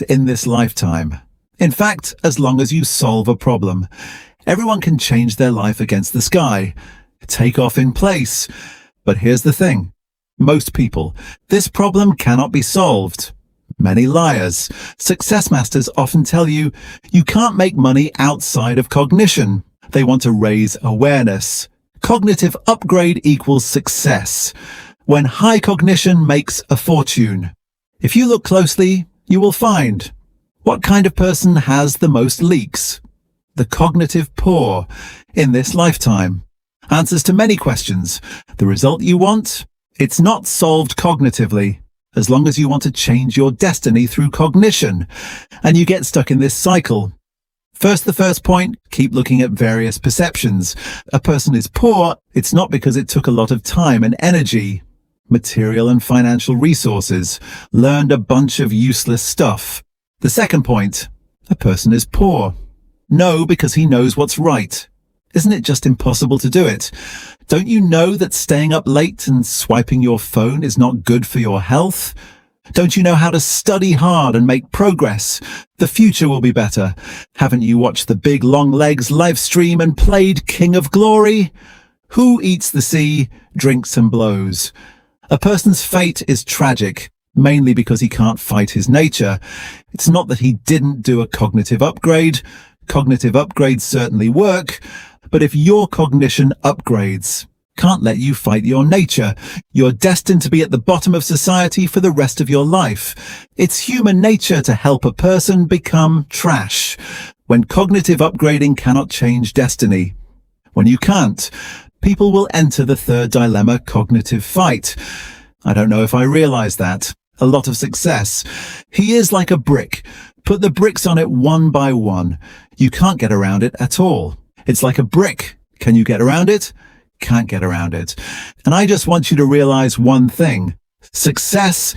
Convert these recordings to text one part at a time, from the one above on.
in this lifetime. In fact, as long as you solve a problem, everyone can change their life against the sky, take off in place. But here's the thing. Most people, this problem cannot be solved. Many liars. Success masters often tell you, you can't make money outside of cognition. They want to raise awareness. Cognitive upgrade equals success. When high cognition makes a fortune. If you look closely, you will find what kind of person has the most leaks? The cognitive poor in this lifetime. Answers to many questions. The result you want? It's not solved cognitively. As long as you want to change your destiny through cognition, and you get stuck in this cycle. The first point, keep looking at various perceptions. A person is poor, it's not because it took a lot of time and energy, material and financial resources, learned a bunch of useless stuff. The second point, a person is poor. No, because he knows what's right. Isn't it just impossible to do it? Don't you know that staying up late and swiping your phone is not good for your health? Don't you know how to study hard and make progress? The future will be better. Haven't you watched the Big Long Legs live stream and played King of Glory? Who eats the sea, drinks and blows? A person's fate is tragic, mainly because he can't fight his nature. It's not that he didn't do a cognitive upgrade. Cognitive upgrades certainly work, but if your cognition upgrades, can't let you fight your nature. You're destined to be at the bottom of society for the rest of your life. It's human nature to help a person become trash. When cognitive upgrading cannot change destiny. When you can't, people will enter the third dilemma, cognitive fight. I don't know if I realize that. A lot of success. He is like a brick. Put the bricks on it one by one. You can't get around it at all. It's like a brick. Can you get around it? Can't get around it. And I just want you to realize one thing. Success,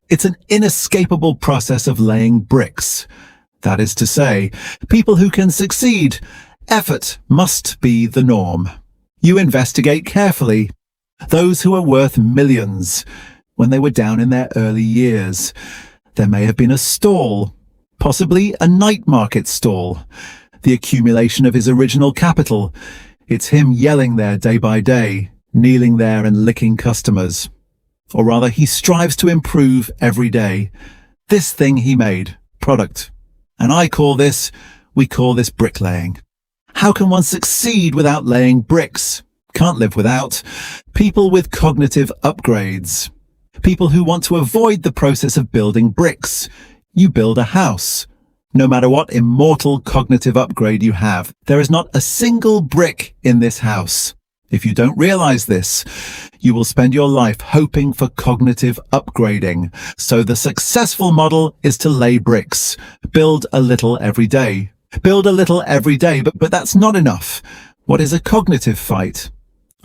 it's an inescapable process of laying bricks. That is to say, people who can succeed, effort must be the norm. You investigate carefully. Those who are worth millions, when they were down in their early years, there may have been a stall, possibly a night market stall, the accumulation of his original capital. It's him yelling there day by day, kneeling there and licking customers. Or rather, he strives to improve every day. This thing he made, product. And we call this bricklaying. How can one succeed without laying bricks? Can't live without. People with cognitive upgrades. People who want to avoid the process of building bricks. You build a house. No matter what immortal cognitive upgrade you have, there is not a single brick in this house. If you don't realize this, you will spend your life hoping for cognitive upgrading. So the successful model is to lay bricks. Build a little every day. Build a little every day, but that's not enough. What is a cognitive fight?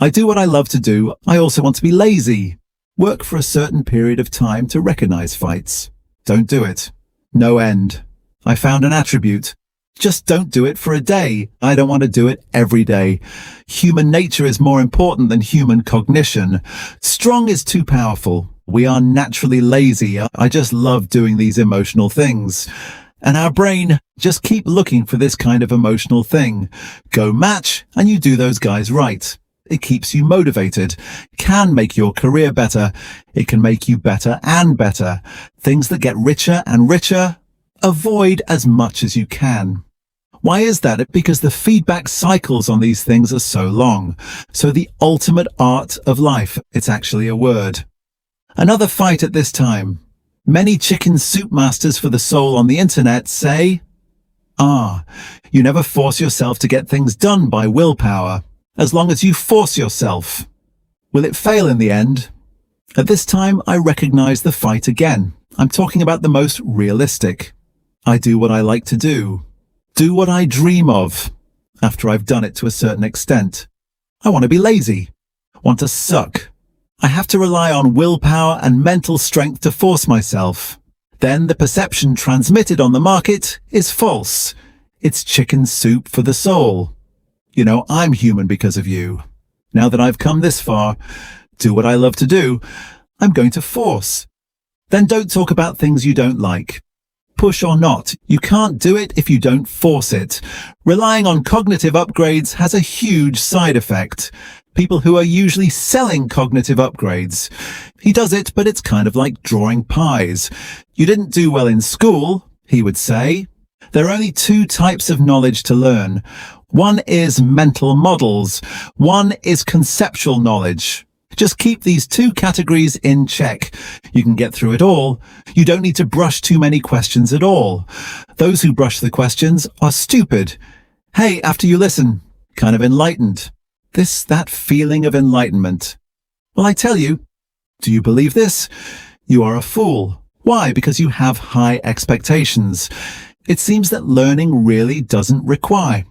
I do what I love to do. I also want to be lazy. Work for a certain period of time to recognize fights. Don't do it. No end. I found an attribute. Just don't do it for a day. I don't want to do it every day. Human nature is more important than human cognition. Strong is too powerful. We are naturally lazy. I just love doing these emotional things. And our brain just keep looking for this kind of emotional thing. Go match and you do those guys right. It keeps you motivated, can make your career better. It can make you better and better. Things that get richer and richer, avoid as much as you can. Why is that? Because the feedback cycles on these things are so long. So the ultimate art of life, it's actually a word. Another fight at this time. Many chicken soup masters for the soul on the internet say, you never force yourself to get things done by willpower. As long as you force yourself. Will it fail in the end? At this time, I recognize the fight again. I'm talking about the most realistic. I do what I like to do. Do what I dream of. After I've done it to a certain extent. I want to be lazy. Want to suck. I have to rely on willpower and mental strength to force myself. Then the perception transmitted on the market is false. It's chicken soup for the soul. You know, I'm human because of you. Now that I've come this far, do what I love to do, I'm going to force. Then don't talk about things you don't like. Push or not, you can't do it if you don't force it. Relying on cognitive upgrades has a huge side effect. People who are usually selling cognitive upgrades. He does it, but it's kind of like drawing pies. You didn't do well in school, he would say. There are only two types of knowledge to learn. One is mental models. One is conceptual knowledge. Just keep these two categories in check. You can get through it all. You don't need to brush too many questions at all. Those who brush the questions are stupid. Hey, after you listen, kind of enlightened. That feeling of enlightenment. Well, I tell you, do you believe this? You are a fool. Why? Because you have high expectations. It seems that learning really doesn't require